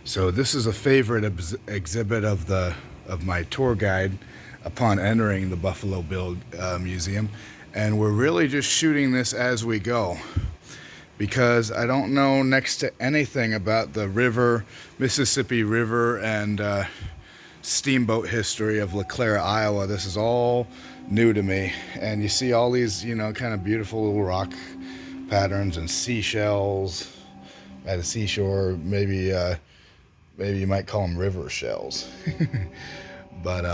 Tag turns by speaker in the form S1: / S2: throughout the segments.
S1: So this is a favorite exhibit of my tour guide upon entering the Buffalo Bill Museum, and we're really just shooting this as we go because I don't know next to anything about the Mississippi River, and steamboat history of LeClaire, Iowa. This is all new to me, and you see all these, kind of beautiful little rock patterns and seashells at the seashore. Maybe you might call them river shells. But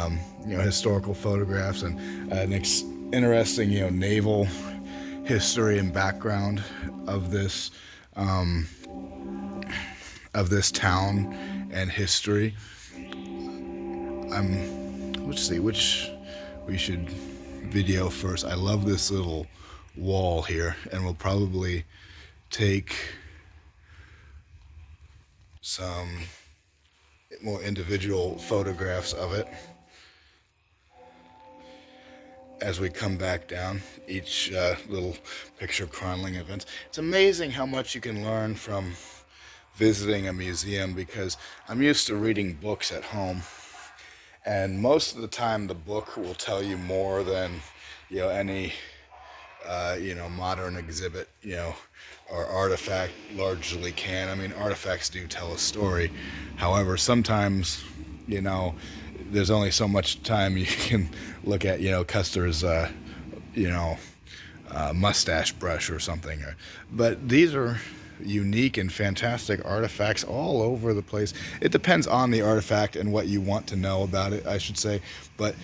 S1: historical photographs and an interesting naval history and background of this um, town and history. Let's see which we should video first. I love this little wall here, and we'll probably take some more individual photographs of it as we come back down each little picture chronicling events. It's amazing how much you can learn from visiting a museum, because I'm used to reading books at home, and most of the time the book will tell you more than any modern exhibit or artifact largely can. I mean, artifacts do tell a story. However, sometimes there's only so much time you can look at Custer's mustache brush or something. But these are unique and fantastic artifacts all over the place. It depends on the artifact and what you want to know about it, I should say. But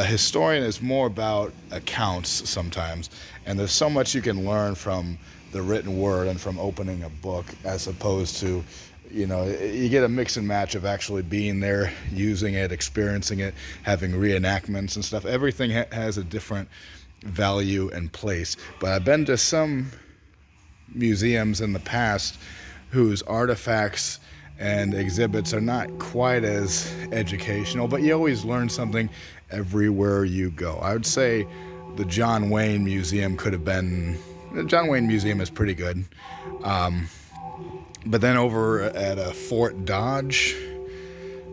S1: historian is more about accounts sometimes, and there's so much you can learn from the written word and from opening a book, as opposed to you get a mix and match of actually being there, using it, experiencing it, having reenactments and stuff. Everything has a different value and place. But I've been to some museums in the past whose artifacts and exhibits are not quite as educational, but you always learn something everywhere you go. I would say the John Wayne Museum the John Wayne Museum is pretty good. But then over at Fort Dodge,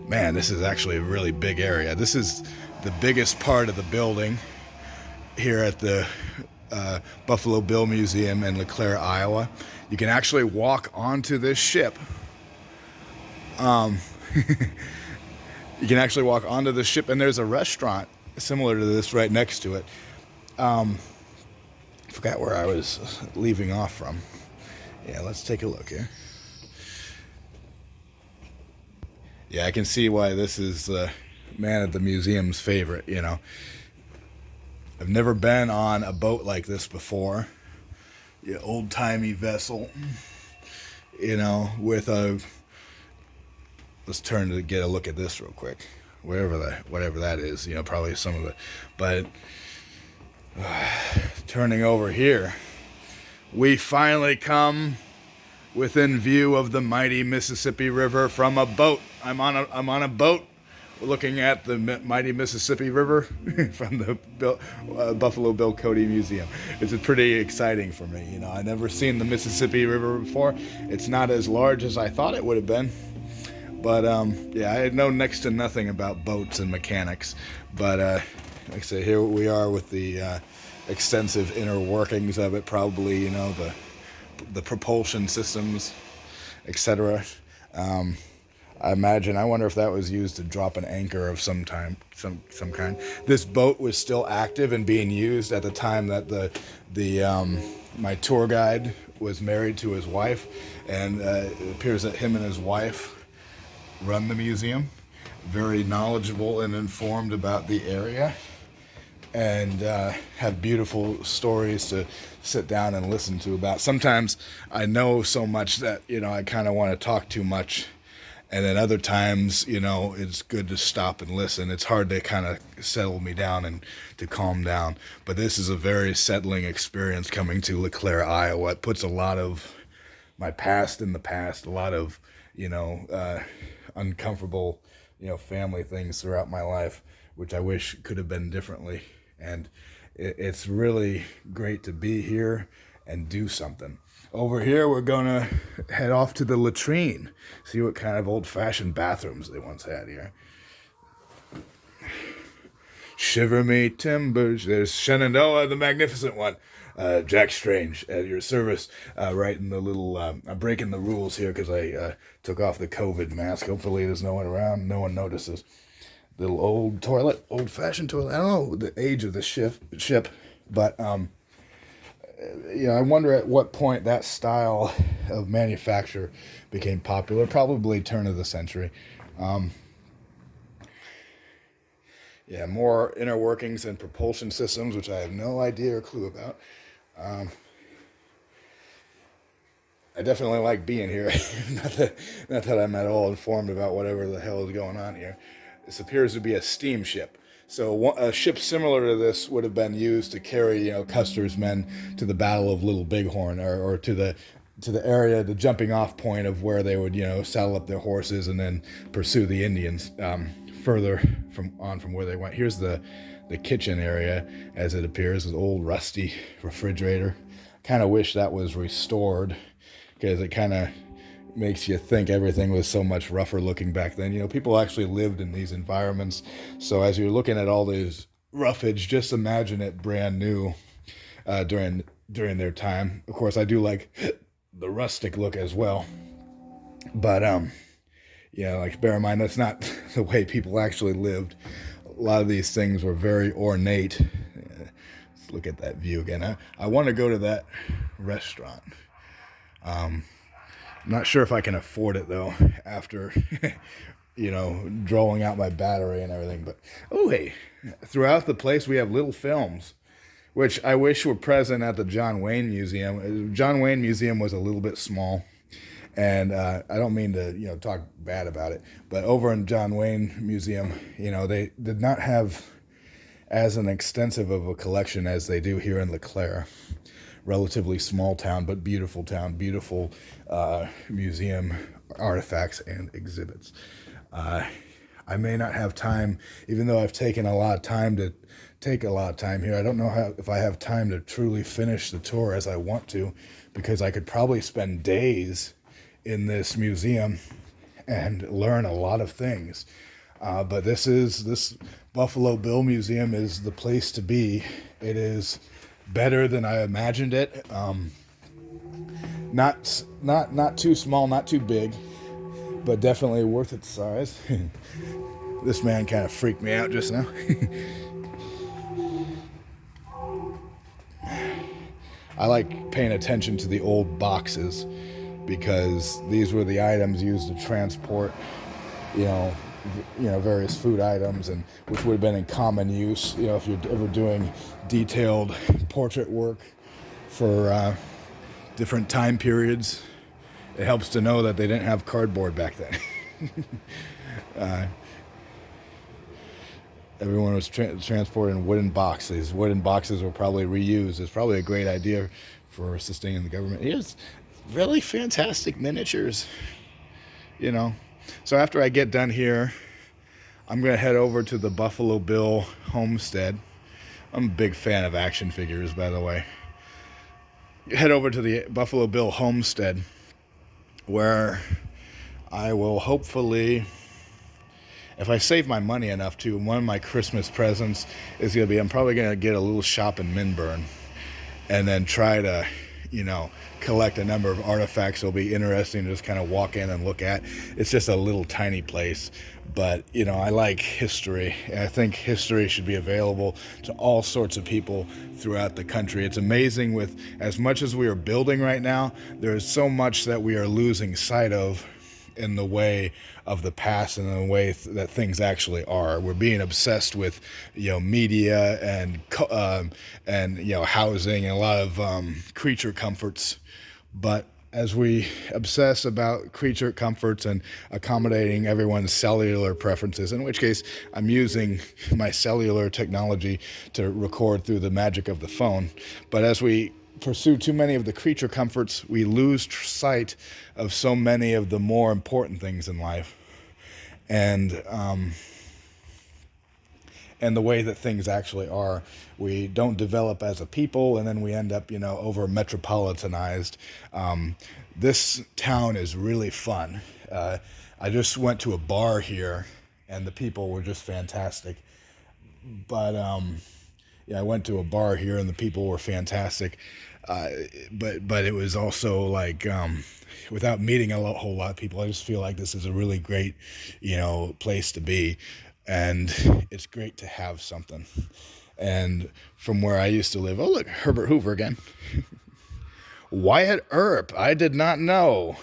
S1: man, this is actually a really big area. This is the biggest part of the building here at the Buffalo Bill Museum in LeClaire, Iowa. You can actually walk onto this ship. You can actually walk onto the ship, and there's a restaurant similar to this right next to it. Forgot where I was leaving off from. Yeah, let's take a look here. Yeah, I can see why this is man at the museum's favorite. I've never been on a boat like this before. Old-timey vessel, with a... Let's turn to get a look at this real quick. Whatever that is, probably some of it. But turning over here, we finally come within view of the mighty Mississippi River from a boat. I'm on a boat looking at the mighty Mississippi River from the Buffalo Bill Cody Museum. It's pretty exciting for me. I never seen the Mississippi River before. It's not as large as I thought it would have been. But I know next to nothing about boats and mechanics. But like I say, here we are with the extensive inner workings of it, probably, the propulsion systems, etc. I wonder if that was used to drop an anchor of some kind. This boat was still active and being used at the time that my tour guide was married to his wife, and it appears that him and his wife run the museum. Very knowledgeable and informed about the area, and have beautiful stories to sit down and listen to about. Sometimes I know so much that I kind of want to talk too much, and then other times it's good to stop and listen. It's hard to kind of settle me down and to calm down, but this is a very settling experience coming to LeClaire, Iowa. It puts a lot of my past in the past, a lot of uncomfortable family things throughout my life, which I wish could have been differently. And it's really great to be here and do something. Over here, we're gonna head off to the latrine, see what kind of old-fashioned bathrooms they once had here. Shiver me timbers. There's Shenandoah, the magnificent one. Jack Strange at your service. Right in the little, I'm breaking the rules here because I took off the COVID mask. Hopefully there's no one around, no one notices. Little old toilet, old-fashioned toilet. I don't know the age of the ship, but I wonder at what point that style of manufacture became popular. Probably turn of the century. More inner workings and propulsion systems, which I have no idea or clue about. I definitely like being here. not that I'm at all informed about whatever the hell is going on here. This appears to be a steamship. So a ship similar to this would have been used to carry, Custer's men to the Battle of Little Bighorn, or to the area, the jumping off point of where they would, saddle up their horses and then pursue the Indians further from where they went. Here's the kitchen area, as it appears, an old rusty refrigerator. Kind of wish that was restored, because it kind of makes you think everything was so much rougher looking back then. People actually lived in these environments. So as you're looking at all these roughage, just imagine it brand new during their time. Of course, I do like the rustic look as well. But, bear in mind, that's not the way people actually lived. A lot of these things were very ornate. Let's look at that view again. I want to go to that restaurant. I'm not sure if I can afford it, though, after, drawing out my battery and everything. But, hey, throughout the place we have little films, which I wish were present at the John Wayne Museum. John Wayne Museum was a little bit small, and I don't mean to, talk bad about it, but over in John Wayne Museum, they did not have as an extensive of a collection as they do here in LeClaire. Relatively small town, but beautiful town, beautiful museum artifacts and exhibits. I may not have time, even though I've taken a lot of time to take a lot of time here. I don't know if I have time to truly finish the tour as I want to, because I could probably spend days in this museum and learn a lot of things. But this Buffalo Bill Museum is the place to be. It is better than I imagined it. Not too small, not too big, but definitely worth its size. This man kind of freaked me out just now. I like paying attention to the old boxes, because these were the items used to transport, various food items, and which would have been in common use, if you're ever doing detailed portrait work for different time periods. It helps to know that they didn't have cardboard back then. Everyone was transporting wooden boxes. Wooden boxes were probably reused. It's probably a great idea for sustaining the government. It's really fantastic miniatures, So after I get done here, I'm going to head over to the Buffalo Bill homestead. I'm a big fan of action figures, by the way. Head over to the Buffalo Bill homestead, where I will hopefully, if I save my money enough to, one of my Christmas presents is going to be, I'm probably going to get a little shop in Minburn and then try to, collect a number of artifacts. It'll be interesting to just kind of walk in and look at. It's just a little tiny place, but, I like history. And I think history should be available to all sorts of people throughout the country. It's amazing, with as much as we are building right now, there is so much that we are losing sight of in the way of the past and the way that things actually are. We're being obsessed with, media and housing and a lot of creature comforts. But as we obsess about creature comforts and accommodating everyone's cellular preferences, in which case I'm using my cellular technology to record through the magic of the phone. But as we pursue too many of the creature comforts, we lose sight of so many of the more important things in life. And and the way that things actually are. We don't develop as a people, and then we end up, over metropolitanized. This town is really fun. I just went to a bar here, and the people were just fantastic. But yeah, I went to a bar here, and the people were fantastic. But it was also like, without meeting a whole lot of people, I just feel like this is a really great, place to be, and it's great to have something. And from where I used to live, oh look, Herbert Hoover again. Wyatt Earp, I did not know.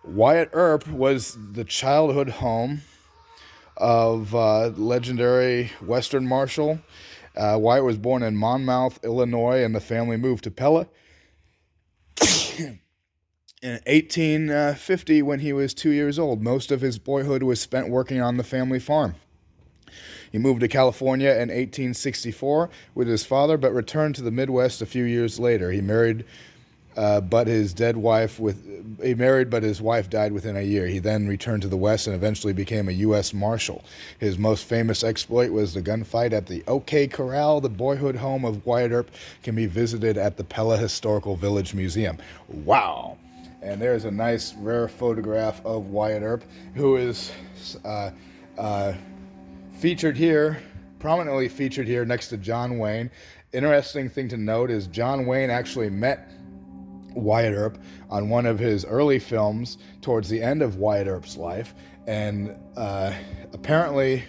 S1: Wyatt Earp was the childhood home of legendary Western Marshal. Wyatt was born in Monmouth, Illinois, and the family moved to Pella in 1850 when he was 2 years old. Most of his boyhood was spent working on the family farm. He moved to California in 1864 with his father, but returned to the Midwest a few years later. He married, but his wife died within a year. He then returned to the West and eventually became a U.S. Marshal. His most famous exploit was the gunfight at the OK Corral. The boyhood home of Wyatt Earp can be visited at the Pella Historical Village Museum. Wow. And there's a nice, rare photograph of Wyatt Earp, who is prominently featured here next to John Wayne. Interesting thing to note is John Wayne actually met Wyatt Earp on one of his early films towards the end of Wyatt Earp's life, and apparently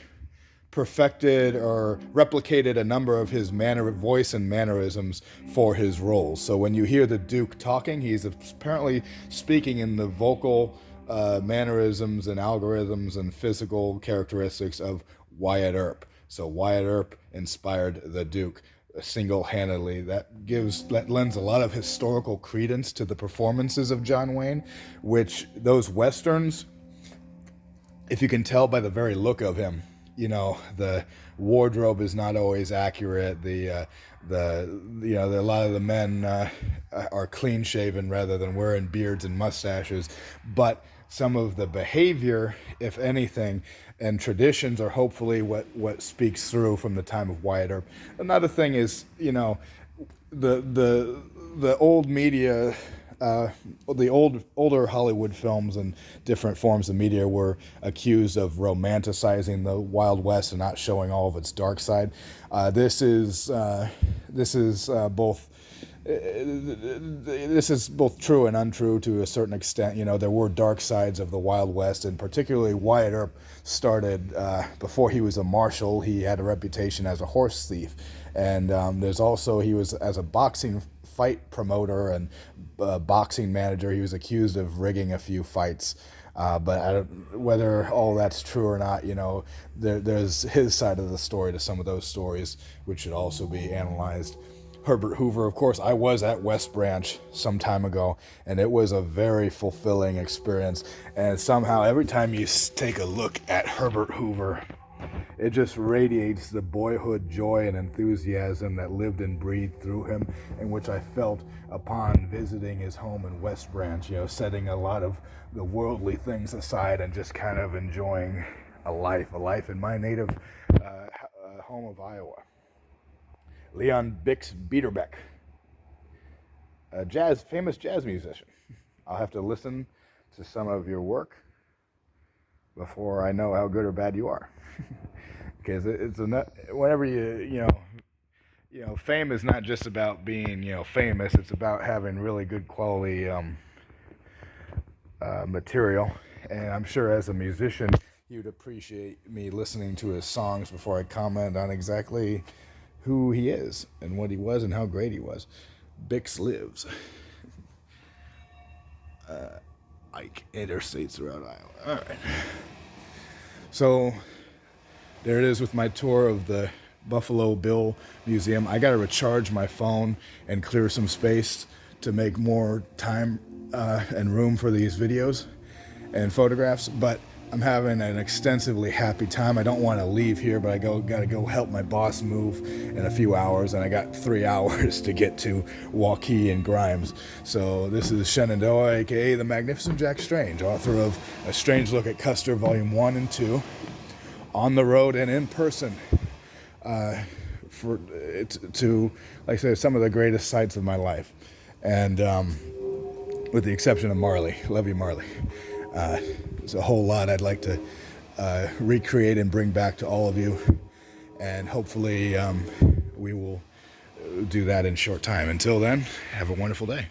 S1: perfected or replicated a number of his voice and mannerisms for his roles. So when you hear the Duke talking, he's apparently speaking in the vocal mannerisms and algorithms and physical characteristics of Wyatt Earp. So Wyatt Earp inspired the Duke single-handedly. That lends a lot of historical credence to the performances of John Wayne, which those Westerns, if you can tell by the very look of him, the wardrobe is not always accurate. A lot of the men are clean shaven rather than wearing beards and mustaches, but some of the behavior, if anything, and traditions are hopefully what speaks through from the time of Wyatt Earp. Another thing is, the old media, the older Hollywood films and different forms of media were accused of romanticizing the Wild West and not showing all of its dark side. This is both true and untrue to a certain extent. There were dark sides of the Wild West, and particularly Wyatt Earp started, before he was a marshal, he had a reputation as a horse thief. And there's also, he was, as a boxing fight promoter and boxing manager, he was accused of rigging a few fights. But whether all that's true or not, there's his side of the story to some of those stories, which should also be analyzed. Herbert Hoover, of course, I was at West Branch some time ago, and it was a very fulfilling experience. And somehow, every time you take a look at Herbert Hoover, it just radiates the boyhood joy and enthusiasm that lived and breathed through him, and which I felt upon visiting his home in West Branch, setting a lot of the worldly things aside and just kind of enjoying a life in my native home of Iowa. Leon Bix Beiderbecke, a famous jazz musician. I'll have to listen to some of your work before I know how good or bad you are. Because whenever fame is not just about being, famous. It's about having really good quality material. And I'm sure as a musician, you'd appreciate me listening to his songs before I comment on exactly who he is and what he was and how great he was. Bix lives. Ike interstates throughout Iowa. All right. So there it is with my tour of the Buffalo Bill Museum. I got to recharge my phone and clear some space to make more time and room for these videos and photographs, but I'm having an extensively happy time. I don't want to leave here, but I got to go help my boss move in a few hours, and I got 3 hours to get to Waukee and Grimes. So this is Shenandoah, aka the Magnificent Jack Strange, author of A Strange Look at Custer, Volume 1 and 2, on the road and in person for to, like I said, some of the greatest sights of my life, and with the exception of Marley. Love you, Marley. There's a whole lot I'd like to recreate and bring back to all of you, and hopefully we will do that in short time. Until then, have a wonderful day.